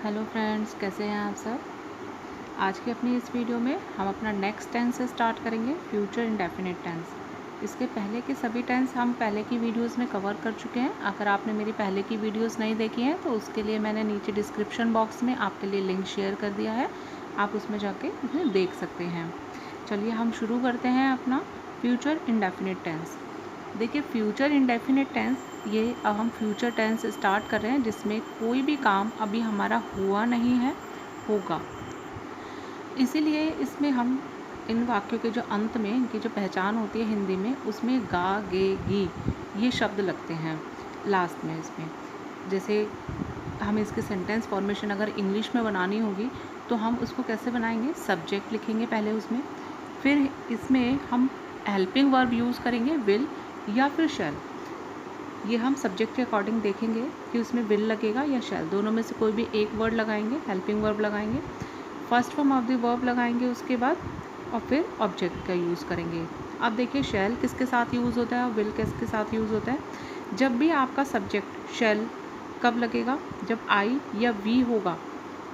Hello friends, कैसे हैं आप सब। आज की अपनी इस वीडियो में हम अपना नेक्स्ट टेंस से स्टार्ट करेंगे, फ्यूचर इंडेफिनिट टेंस। इसके पहले के सभी टेंस हम पहले की वीडियोस में कवर कर चुके हैं। अगर आपने मेरी पहले की वीडियोस नहीं देखी हैं तो उसके लिए मैंने नीचे डिस्क्रिप्शन बॉक्स में आपके लिए लिंक शेयर कर दिया है, आप उसमें जाके उन्हें देख सकते हैं। चलिए हम शुरू करते हैं अपना फ्यूचर इंडेफिनिट टेंस। देखिए, फ्यूचर इंडेफिनिट टेंस, ये अब हम फ्यूचर टेंस स्टार्ट कर रहे हैं जिसमें कोई भी काम अभी हमारा हुआ नहीं है, होगा। इसीलिए इसमें हम इन वाक्यों के जो अंत में इनकी जो पहचान होती है हिंदी में, उसमें गा, गे, गी ये शब्द लगते हैं लास्ट में इसमें। जैसे हम इसके सेंटेंस फॉर्मेशन अगर इंग्लिश में बनानी होगी तो हम उसको कैसे बनाएंगे, सब्जेक्ट लिखेंगे पहले उसमें, फिर इसमें हम हेल्पिंग वर्ब यूज़ करेंगे, विल या फिर शैल। ये हम सब्जेक्ट के अकॉर्डिंग देखेंगे कि उसमें विल लगेगा या शैल, दोनों में से कोई भी एक वर्ड लगाएंगे, हेल्पिंग वर्ब लगाएंगे, first form of the verb लगाएंगे उसके बाद, और फिर ऑब्जेक्ट का यूज़ करेंगे। अब देखिए, शैल किसके साथ यूज़ होता है और विल किसके साथ यूज़ होता है। जब भी आपका सब्जेक्ट शैल कब लगेगा, जब आई या वी होगा,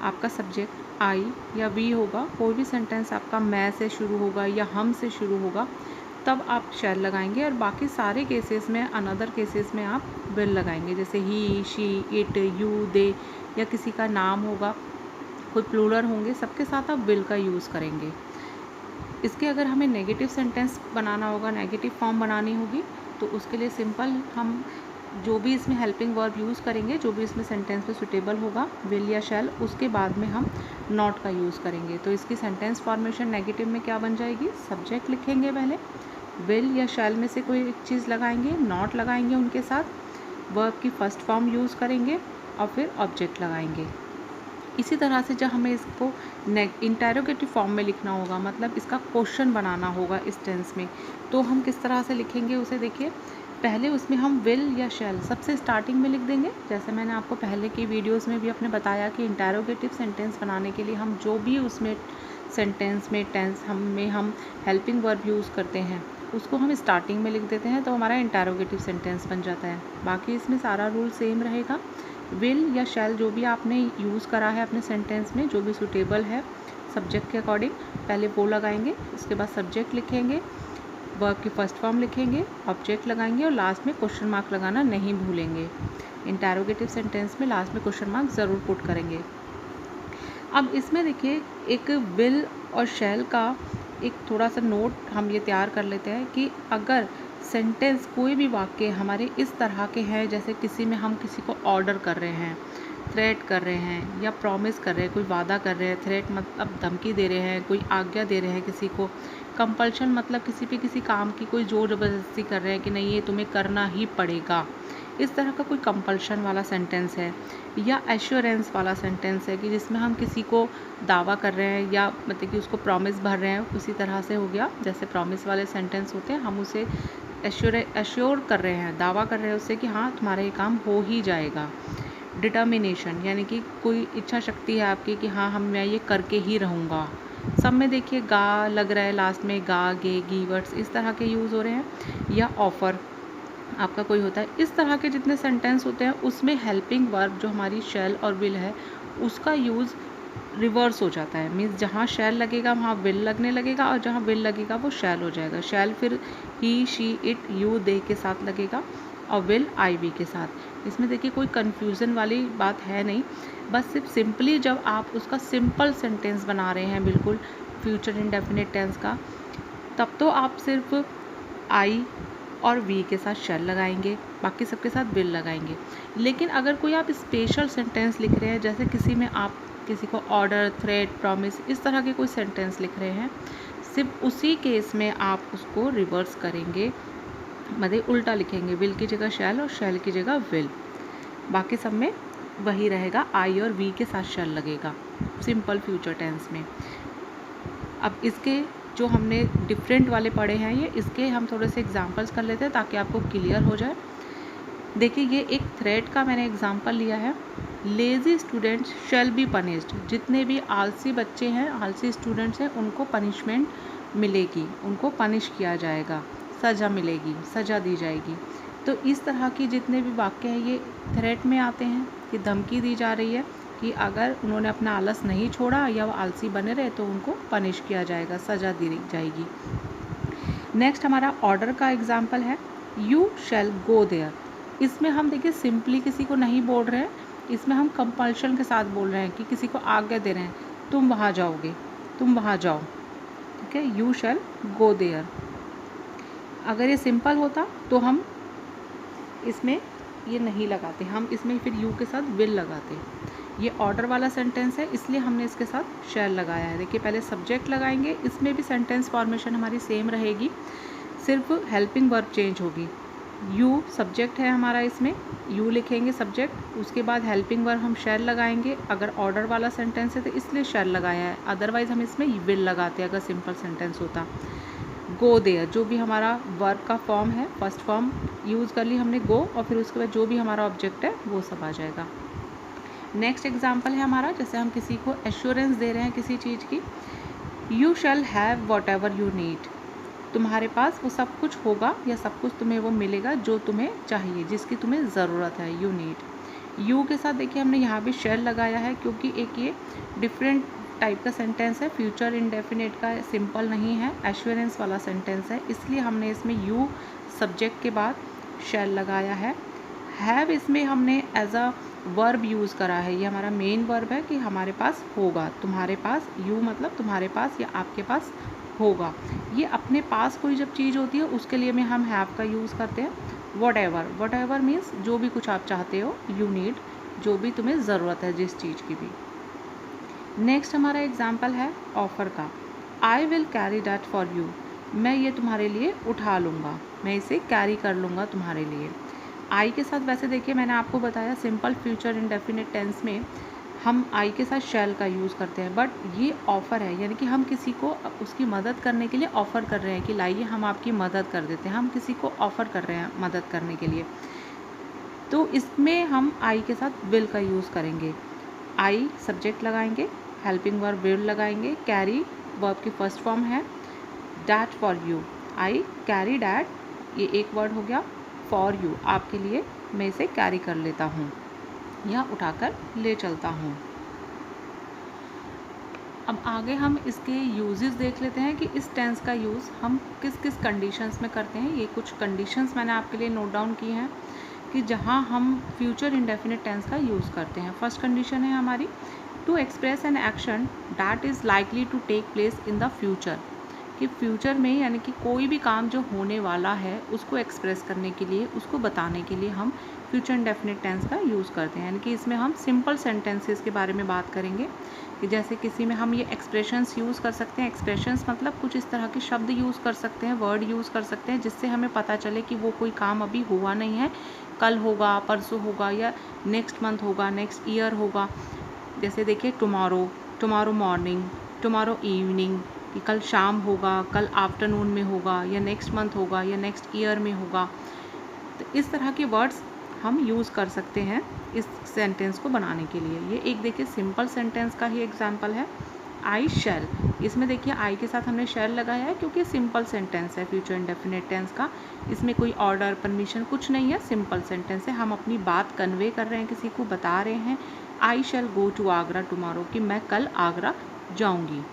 आपका सब्जेक्ट आई या वी होगा, कोई भी सेंटेंस आपका मैं से शुरू होगा या हम से शुरू होगा, तब आप शैल लगाएंगे। और बाकी सारे केसेस में, अनदर केसेस में आप विल लगाएंगे। जैसे ही, शी, इट, यू, दे, या किसी का नाम होगा, कोई प्लूरल होंगे, सबके साथ आप विल का यूज़ करेंगे। इसके अगर हमें नेगेटिव सेंटेंस बनाना होगा, नेगेटिव फॉर्म बनानी होगी, तो उसके लिए सिंपल हम जो भी इसमें हेल्पिंग वर्ब यूज़ करेंगे, जो भी इसमें सेंटेंस में सुटेबल होगा, विल या शैल, उसके बाद में हम नॉट का यूज़ करेंगे। तो इसकी सेंटेंस फॉर्मेशन नेगेटिव में क्या बन जाएगी, सब्जेक्ट लिखेंगे पहले, विल या शैल में से कोई एक चीज़ लगाएंगे, नॉट लगाएंगे उनके साथ, वर्ब की फर्स्ट फॉर्म यूज़ करेंगे और फिर ऑब्जेक्ट लगाएंगे। इसी तरह से जब हमें इसको इंटेरोगेटिव फॉर्म में लिखना होगा, मतलब इसका क्वेश्चन बनाना होगा इस टेंस में, तो हम किस तरह से लिखेंगे उसे देखिए। पहले उसमें हम विल या शैल सबसे स्टार्टिंग में लिख देंगे। जैसे मैंने आपको पहले की वीडियोस में भी अपने बताया कि इंटेरोगेटिव सेंटेंस बनाने के लिए हम जो भी उसमें सेंटेंस में टेंस हम हेल्पिंग वर्ब यूज़ करते हैं, उसको हम स्टार्टिंग में लिख देते हैं, तो हमारा इंटेरोगेटिव सेंटेंस बन जाता है। बाकी इसमें सारा रूल सेम रहेगा। विल या शैल जो भी आपने यूज़ करा है अपने सेंटेंस में, जो भी सूटेबल है सब्जेक्ट के अकॉर्डिंग, पहले वो लगाएंगे, उसके बाद सब्जेक्ट लिखेंगे, वर्ब की फर्स्ट फॉर्म लिखेंगे, ऑब्जेक्ट लगाएंगे और लास्ट में क्वेश्चन मार्क लगाना नहीं भूलेंगे। इंटेरोगेटिव सेंटेंस में लास्ट में क्वेश्चन मार्क ज़रूर पुट करेंगे। अब इसमें देखिए, एक विल और शैल का एक थोड़ा सा नोट हम ये तैयार कर लेते हैं कि अगर सेंटेंस कोई भी वाक्य हमारे इस तरह के हैं, जैसे किसी में हम किसी को ऑर्डर कर रहे हैं, थ्रेट कर रहे हैं या प्रॉमिस कर रहे हैं, कोई वादा कर रहे हैं, थ्रेट मतलब धमकी दे रहे हैं, कोई आज्ञा दे रहे हैं किसी को, कंपल्शन मतलब किसी पे किसी काम की कोई ज़ोर ज़बरदस्ती कर रहे हैं कि नहीं ये तुम्हें करना ही पड़ेगा, इस तरह का कोई कंपल्शन वाला सेंटेंस है, या एश्योरेंस वाला सेंटेंस है कि जिसमें हम किसी को दावा कर रहे हैं या मतलब कि उसको प्रॉमिस भर रहे हैं, उसी तरह से हो गया। जैसे प्रॉमिस वाले सेंटेंस होते हैं, हम उसे एश्योर कर रहे हैं, दावा कर रहे हैं उससे कि हाँ तुम्हारा ये काम हो ही जाएगा। डिटर्मिनेशन यानी कि कोई इच्छा शक्ति है आपकी कि हाँ मैं ये करके ही रहूँगा। सब में देखिए गा लग रहा है लास्ट में, गा, गे, गी वर्ड्स इस तरह के यूज़ हो रहे हैं। या ऑफ़र आपका कोई होता है, इस तरह के जितने सेंटेंस होते हैं उसमें हेल्पिंग वर्ब जो हमारी शैल और विल है, उसका यूज़ रिवर्स हो जाता है। मीन्स जहाँ शैल लगेगा वहाँ विल लगने लगेगा और जहाँ विल लगेगा वो शैल हो जाएगा। शैल फिर ही, शी, इट, यू, दे के साथ लगेगा और विल आई, वी के साथ। इसमें देखिए कोई कन्फ्यूज़न वाली बात है नहीं, बस सिर्फ सिंपली जब आप उसका सिंपल सेंटेंस बना रहे हैं बिल्कुल फ्यूचर इंडेफिनिट टेंस का, तब तो आप सिर्फ आई और वी के साथ शैल लगाएंगे, बाकी सबके साथ विल लगाएंगे। लेकिन अगर कोई आप स्पेशल सेंटेंस लिख रहे हैं, जैसे किसी में आप किसी को ऑर्डर, थ्रेट, प्रॉमिस इस तरह के कोई सेंटेंस लिख रहे हैं, सिर्फ उसी केस में आप उसको रिवर्स करेंगे, मतलब उल्टा लिखेंगे, विल की जगह शैल और शैल की जगह विल। बाकी सब में वही रहेगा, आई और वी के साथ शैल लगेगा सिंपल फ्यूचर टेंस में। अब इसके जो हमने डिफरेंट वाले पढ़े हैं, ये इसके हम थोड़े से एग्जांपल्स कर लेते हैं ताकि आपको क्लियर हो जाए। देखिए, ये एक थ्रेट का मैंने एग्जांपल लिया है। Lazy students shall be punished, जितने भी आलसी बच्चे हैं, आलसी स्टूडेंट्स हैं, उनको पनिशमेंट मिलेगी, उनको पनिश किया जाएगा, सज़ा मिलेगी, सज़ा दी जाएगी। तो इस तरह की जितने भी वाक्य हैं ये थ्रेट में आते हैं कि धमकी दी जा रही है कि अगर उन्होंने अपना आलस नहीं छोड़ा या वो आलसी बने रहे तो उनको पनिश किया जाएगा, सज़ा दी जाएगी। नेक्स्ट हमारा ऑर्डर का एग्जाम्पल है, यू शैल गो देयर। इसमें हम देखिए सिंपली किसी को नहीं बोल रहे हैं, इसमें हम कंपल्शन के साथ बोल रहे हैं कि किसी को आज्ञा दे रहे हैं, तुम वहाँ जाओगे, तुम वहाँ जाओ, ठीक है, यू शैल गो देयर। अगर ये सिंपल होता तो हम इसमें ये नहीं लगाते, हम इसमें फिर यू के साथ विल लगाते। ये ऑर्डर वाला सेंटेंस है इसलिए हमने इसके साथ शैल लगाया है। देखिए पहले सब्जेक्ट लगाएंगे, इसमें भी सेंटेंस फॉर्मेशन हमारी सेम रहेगी, सिर्फ हेल्पिंग वर्ब चेंज होगी। यू सब्जेक्ट है हमारा, इसमें यू लिखेंगे सब्जेक्ट, उसके बाद हेल्पिंग वर्ब हम शैल लगाएंगे। अगर ऑर्डर वाला सेंटेंस है तो इसलिए शैल लगाया है, अदरवाइज हम इसमें विल लगाते अगर सिंपल सेंटेंस होता। गो देयर जो भी हमारा वर्ब का फॉर्म है, फर्स्ट फॉर्म यूज़ कर ली हमने गो, और फिर उसके बाद जो भी हमारा ऑब्जेक्ट है वो सब आ जाएगा। नेक्स्ट एग्जाम्पल है हमारा, जैसे हम किसी को एश्योरेंस दे रहे हैं किसी चीज़ की, you shall have what ever you need. तुम्हारे पास वो सब कुछ होगा या सब कुछ तुम्हें वो मिलेगा जो तुम्हें चाहिए, जिसकी तुम्हें ज़रूरत है, यू नीड। यू के साथ देखिए हमने यहाँ भी शैल लगाया है क्योंकि एक ये डिफरेंट टाइप का सेंटेंस है, फ्यूचर इंडेफिनिट का सिंपल नहीं है, एश्योरेंस वाला सेंटेंस है, इसलिए हमने इसमें यू सब्जेक्ट के बाद शैल लगाया है। हैव इसमें हमने एज अ वर्ब यूज़ करा है, ये हमारा मेन वर्ब है कि हमारे पास होगा, तुम्हारे पास, यू मतलब तुम्हारे पास या आपके पास होगा। ये अपने पास कोई जब चीज़ होती है उसके लिए में हम हैव का यूज़ करते हैं। वॉट एवर मीन्स जो भी कुछ आप चाहते हो, यू नीड जो भी तुम्हें ज़रूरत है जिस चीज़ की भी। नेक्स्ट हमारा एग्जाम्पल है ऑफ़र का, I will carry that for you. मैं ये तुम्हारे लिए उठा लूँगा, मैं इसे कैरी कर लूँगा तुम्हारे लिए। आई के साथ वैसे देखिए मैंने आपको बताया सिंपल फ्यूचर इंडेफिनिट टेंस में हम आई के साथ शैल का यूज़ करते हैं, बट ये ऑफ़र है, यानी कि हम किसी को उसकी मदद करने के लिए ऑफ़र कर रहे हैं कि लाइए हम आपकी मदद कर देते हैं, हम किसी को ऑफ़र कर रहे हैं मदद करने के लिए, तो इसमें हम आई के साथ विल का यूज़ करेंगे। आई सब्जेक्ट लगाएंगे, हेल्पिंग वर्ब विल लगाएंगे, कैरी वर्ब की फर्स्ट फॉर्म है, that for you, I carry that, ये एक वर्ड हो गया, फॉर यू आपके लिए मैं इसे कैरी कर लेता हूँ या उठाकर ले चलता हूँ। अब आगे हम इसके यूजेस देख लेते हैं कि इस टेंस का यूज़ हम किस किस कंडीशंस में करते हैं। ये कुछ कंडीशंस मैंने आपके लिए नोट डाउन की हैं कि जहाँ हम फ्यूचर इंडेफिनिट टेंस का यूज़ करते हैं। फर्स्ट कंडीशन है हमारी, to express an action that is likely to take place in the future, कि फ्यूचर में यानी कि कोई भी काम जो होने वाला है उसको एक्सप्रेस करने के लिए, उसको बताने के लिए हम फ्यूचर इंडेफिनिट टेंस का यूज़ करते हैं। यानी कि इसमें हम सिंपल सेंटेंसेस के बारे में बात करेंगे कि जैसे किसी में हम ये एक्सप्रेशंस यूज़ कर सकते हैं। एक्सप्रेशंस मतलब कुछ इस तरह के शब्द यूज़ कर सकते हैं, वर्ड यूज़ कर सकते हैं जिससे हमें पता चले कि वो कोई काम अभी हुआ नहीं है, कल होगा, परसों होगा या नेक्स्ट मंथ होगा, नेक्स्ट ईयर होगा। जैसे देखिए टुमारो मॉर्निंग, टुमारो इवनिंग, कि कल शाम होगा, कल आफ्टरनून में होगा या नेक्स्ट मंथ होगा या नेक्स्ट ईयर में होगा। तो इस तरह के वर्ड्स हम यूज़ कर सकते हैं इस सेंटेंस को बनाने के लिए। ये एक देखिए सिंपल सेंटेंस का ही एग्जांपल है, आई शैल। इसमें देखिए आई के साथ हमने शैल लगाया है क्योंकि सिंपल सेंटेंस है फ्यूचर इंडेफिनिट टेंस का, इसमें कोई ऑर्डर परमिशन कुछ नहीं है, सिंपल सेंटेंस है, हम अपनी बात कन्वे कर रहे हैं, किसी को बता रहे हैं। आई शैल गो टू आगरा टुमारो, कि मैं कल आगरा जाऊँगी।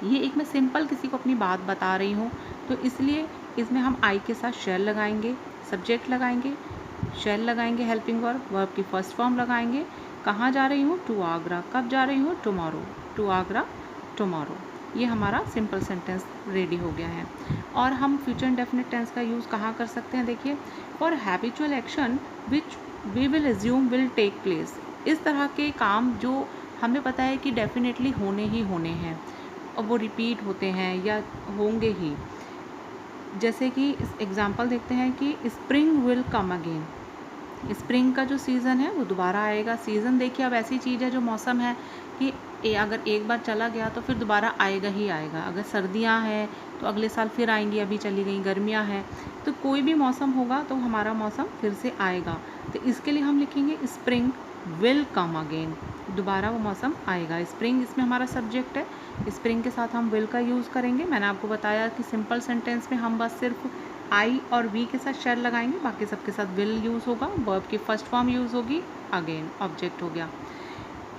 ये एक मैं सिंपल किसी को अपनी बात बता रही हूँ, तो इसलिए इसमें हम आई के साथ शैल लगाएंगे, सब्जेक्ट लगाएंगे, शैल लगाएंगे, हेल्पिंग वर्ब की फर्स्ट फॉर्म लगाएंगे। कहाँ जा रही हूँ? टू आगरा। कब जा रही हूँ? टुमारो। To Agra tomorrow. ये हमारा सिंपल सेंटेंस रेडी हो गया है। और हम फ्यूचर इंडेफिनिट टेंस का यूज़ कहाँ कर सकते हैं? देखिए, for habitual action which we will assume will take place. इस तरह के काम जो हमें पता है कि डेफिनेटली होने ही होने हैं और वो रिपीट होते हैं या होंगे ही। जैसे कि इस एग्जांपल देखते हैं कि spring will come again. Spring का जो सीज़न है वो दोबारा आएगा। सीज़न देखिए अब ऐसी चीज़ है जो मौसम है कि अगर एक बार चला गया तो फिर दोबारा आएगा ही आएगा। अगर सर्दियाँ हैं तो अगले साल फिर आएंगी, अभी चली गई। गर्मियाँ हैं तो कोई भी मौसम होगा तो हमारा मौसम फिर से आएगा। तो इसके लिए हम लिखेंगे स्प्रिंग विल कम अगेन, दोबारा वो मौसम आएगा। स्प्रिंग इसमें हमारा सब्जेक्ट है, स्प्रिंग के साथ हम विल का यूज़ करेंगे। मैंने आपको बताया कि सिंपल सेंटेंस में हम बस सिर्फ आई और वी के साथ शैल लगाएंगे, बाकी सबके साथ विल यूज़ होगा, वर्ब की फर्स्ट फॉर्म यूज़ होगी, अगेन ऑब्जेक्ट हो गया।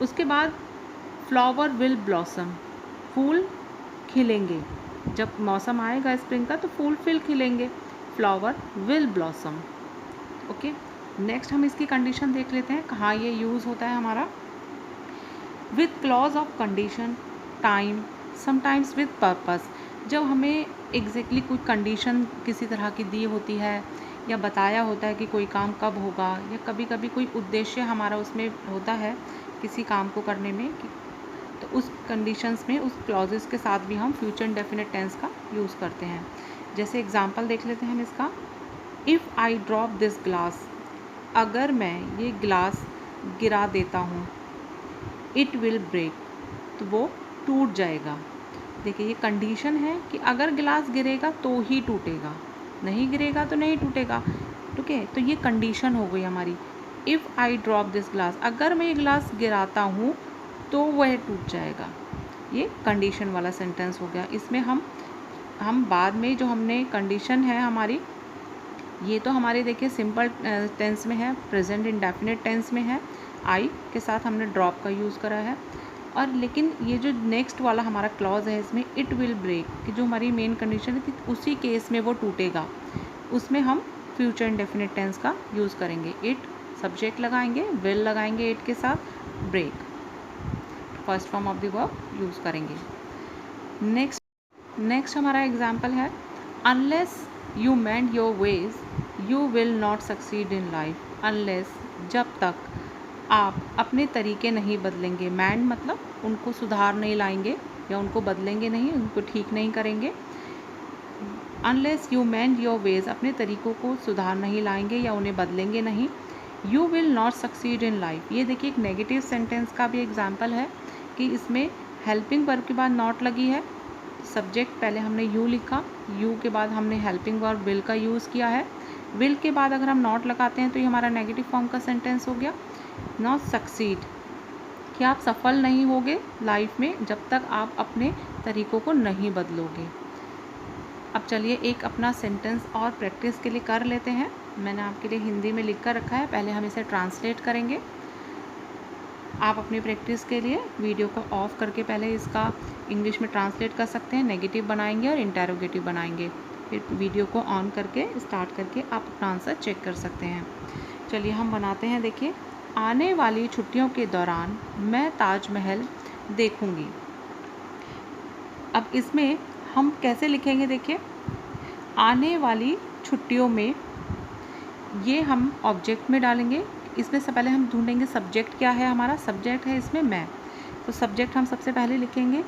उसके बाद फ्लावर विल ब्लॉसम, फूल खिलेंगे। जब मौसम आएगा स्प्रिंग का तो फूल फिर खिलेंगे, flower will blossom. Okay, next हम इसकी कंडीशन देख लेते हैं, कहाँ ये यूज़ होता है हमारा। With clause of condition, time, sometimes with purpose. जब हमें एग्जैक्टली कोई कंडीशन किसी तरह की दी होती है या बताया होता है कि कोई काम कब होगा, या कभी कभी कोई उद्देश्य हमारा उसमें होता है किसी काम को करने में, तो उस कंडीशंस में उस क्लॉजेस के साथ भी हम फ्यूचर इंडेफिनिट टेंस का यूज़ करते हैं। जैसे एग्जांपल देख लेते हैं हम इसका। If I drop this glass, अगर मैं ये ग्लास गिरा देता हूँ, इट विल ब्रेक, तो वो टूट जाएगा। देखिए ये कंडीशन है कि अगर गिलास गिरेगा तो ही टूटेगा, नहीं गिरेगा तो नहीं टूटेगा। ठीक है, तो ये कंडीशन हो गई हमारी। If I drop this glass, अगर मैं ये ग्लास गिराता हूँ तो वह टूट जाएगा। ये कंडीशन वाला सेंटेंस हो गया। इसमें हम बाद में जो हमने कंडीशन है हमारी, ये तो हमारे देखिए सिंपल टेंस में है, प्रेजेंट इंडेफिनिट टेंस में है, आई के साथ हमने ड्रॉप का यूज़ करा है। और लेकिन ये जो नेक्स्ट वाला हमारा क्लॉज है इसमें इट विल ब्रेक, कि जो हमारी मेन कंडीशन है कि उसी केस में वो टूटेगा, उसमें हम फ्यूचर इंडेफिनिट टेंस का यूज़ करेंगे। इट सब्जेक्ट लगाएंगे, विल लगाएंगे इट के साथ, break first form of the verb use करेंगे। नेक्स्ट हमारा एग्जाम्पल है, unless you mend your ways you will not succeed in life. Unless, जब तक आप अपने तरीके नहीं बदलेंगे, मैंड मतलब उनको सुधार नहीं लाएंगे या उनको बदलेंगे नहीं, उनको ठीक नहीं करेंगे। Unless you mend your veg, अपने तरीकों को सुधार नहीं लाएंगे या उन्हें बदलेंगे नहीं, you will not succeed in life. ये देखिए एक नेगेटिव सेंटेंस का भी एग्जाम्पल है कि इसमें हेल्पिंग वर्ब के बाद नॉट लगी है, सब्जेक्ट पहले हमने यू लिखा, यू के बाद हमने हेल्पिंग वर्ब विल का यूज़ किया है, विल के बाद अगर हम नॉट लगाते हैं तो ये हमारा नेगेटिव फॉर्म का सेंटेंस हो गया। नॉट सक्सीड, कि आप सफल नहीं होगे लाइफ में जब तक आप अपने तरीकों को नहीं बदलोगे। अब चलिए एक अपना सेंटेंस और प्रैक्टिस के लिए कर लेते हैं। मैंने आपके लिए हिंदी में लिख कर रखा है, पहले हम इसे ट्रांसलेट करेंगे। आप अपनी प्रैक्टिस के लिए वीडियो को ऑफ करके पहले इसका इंग्लिश में ट्रांसलेट कर सकते हैं, नेगेटिव बनाएंगे और इंटेरोगेटिव बनाएंगे, फिर वीडियो को ऑन करके स्टार्ट करके आप अपना आंसर चेक कर सकते हैं। चलिए हम बनाते हैं। देखिए, आने वाली छुट्टियों के दौरान मैं ताजमहल देखूंगी। अब इसमें हम कैसे लिखेंगे, देखिए आने वाली छुट्टियों में, ये हम ऑब्जेक्ट में डालेंगे। इसमें से पहले हम ढूंढेंगे सब्जेक्ट क्या है, हमारा सब्जेक्ट है इसमें मैं, तो सब्जेक्ट हम सबसे पहले लिखेंगे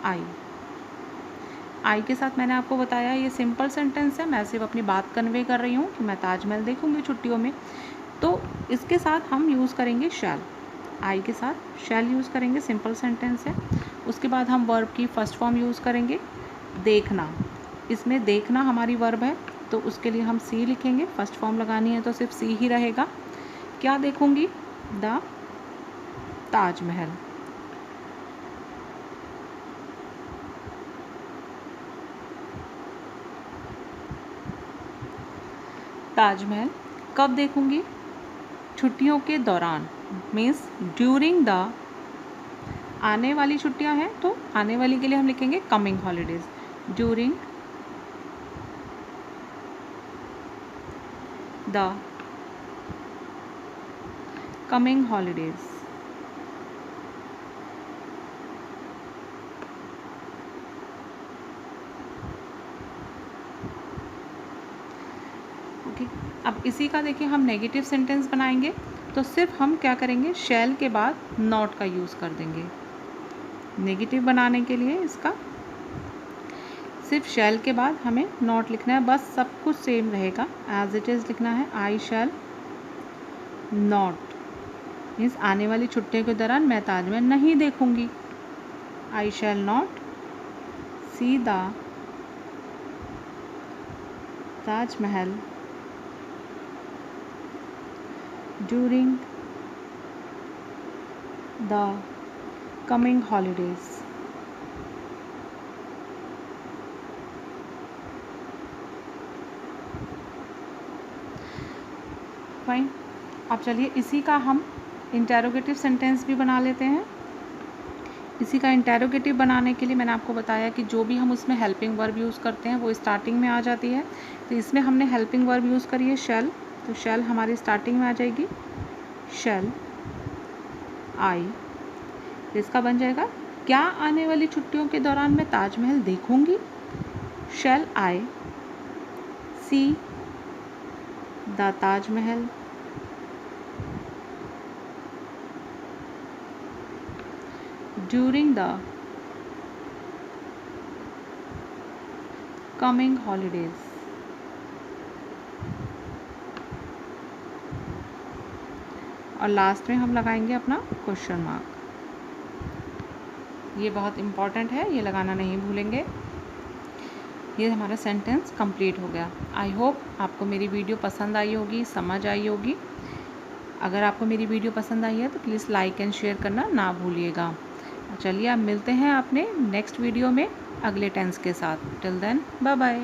आई। आई के साथ मैंने आपको बताया ये सिंपल सेंटेंस है, मैं सिर्फ अपनी बात कन्वे कर रही हूँ कि मैं ताजमहल देखूंगी छुट्टियों में, तो इसके साथ हम यूज़ करेंगे शैल। आई के साथ शैल यूज़ करेंगे, सिंपल सेंटेंस है। उसके बाद हम वर्ब की फर्स्ट फॉर्म यूज़ करेंगे देखना। इसमें देखना हमारी वर्ब है, तो उसके लिए हम सी लिखेंगे, फर्स्ट फॉर्म लगानी है तो सिर्फ सी ही रहेगा। क्या देखूंगी, द ताजमहल। ताजमहल कब देखूंगी, छुट्टियों के दौरान, मीन्स ड्यूरिंग द, आने वाली छुट्टियां हैं तो आने वाली के लिए हम लिखेंगे coming holidays, during the coming holidays. Okay, अब इसी का देखिए हम नेगेटिव सेंटेंस बनाएंगे, तो सिर्फ हम क्या करेंगे, शैल के बाद नॉट का यूज़ कर देंगे। नेगेटिव बनाने के लिए इसका सिर्फ शैल के बाद हमें नॉट लिखना है, बस सब कुछ सेम रहेगा, एज इट इज़ लिखना है। आई शैल नॉट, मीन्स आने वाली छुट्टियों के दौरान मैं ताजमहल नहीं देखूंगी। I shall not see the Taj Mahal during the coming holidays. Fine. अब चलिए इसी का हम इंटेरोगेटिव सेंटेंस भी बना लेते हैं। इसी का इंटेरोगेटिव बनाने के लिए मैंने आपको बताया कि जो भी हम उसमें हेल्पिंग वर्ब यूज़ करते हैं वो स्टार्टिंग में आ जाती है। तो इसमें हमने हेल्पिंग वर्ब यूज़ करी है शैल, तो शैल हमारी स्टार्टिंग में आ जाएगी। शैल आई, इसका बन जाएगा क्या आने वाली छुट्टियों के दौरान मैं ताजमहल देखूंगी। Shall I see the Taj Mahal. During the coming holidays. और लास्ट में हम लगाएंगे अपना क्वेश्चन मार्क। ये बहुत इम्पॉर्टेंट है, ये लगाना नहीं भूलेंगे। ये हमारा सेंटेंस कंप्लीट हो गया। आई होप आपको मेरी वीडियो पसंद आई होगी, समझ आई होगी। अगर आपको मेरी वीडियो पसंद आई है तो प्लीज़ लाइक एंड शेयर करना ना भूलिएगा। चलिए अब मिलते हैं अपने नेक्स्ट वीडियो में अगले टेंस के साथ। Till then bye bye.